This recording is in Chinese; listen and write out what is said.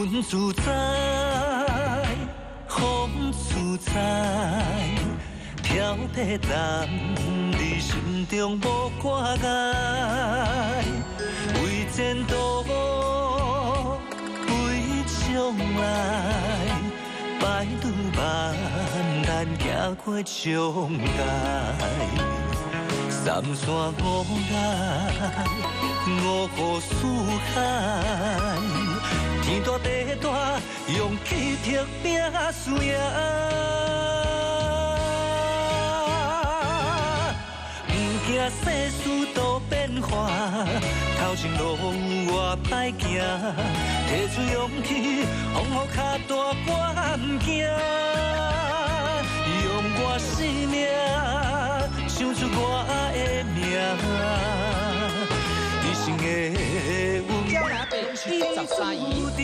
云自在，风自在，飘泊在你心中无挂碍，为前途，为将来，百路漫漫行过障碍。三山五海，五湖四海，天大地大，用气拼拼输赢。不惊世事多变化，头前路我歹行，提出勇气，放乎脚大我不惊，用我生命。唱出我的名，一生的运气注定。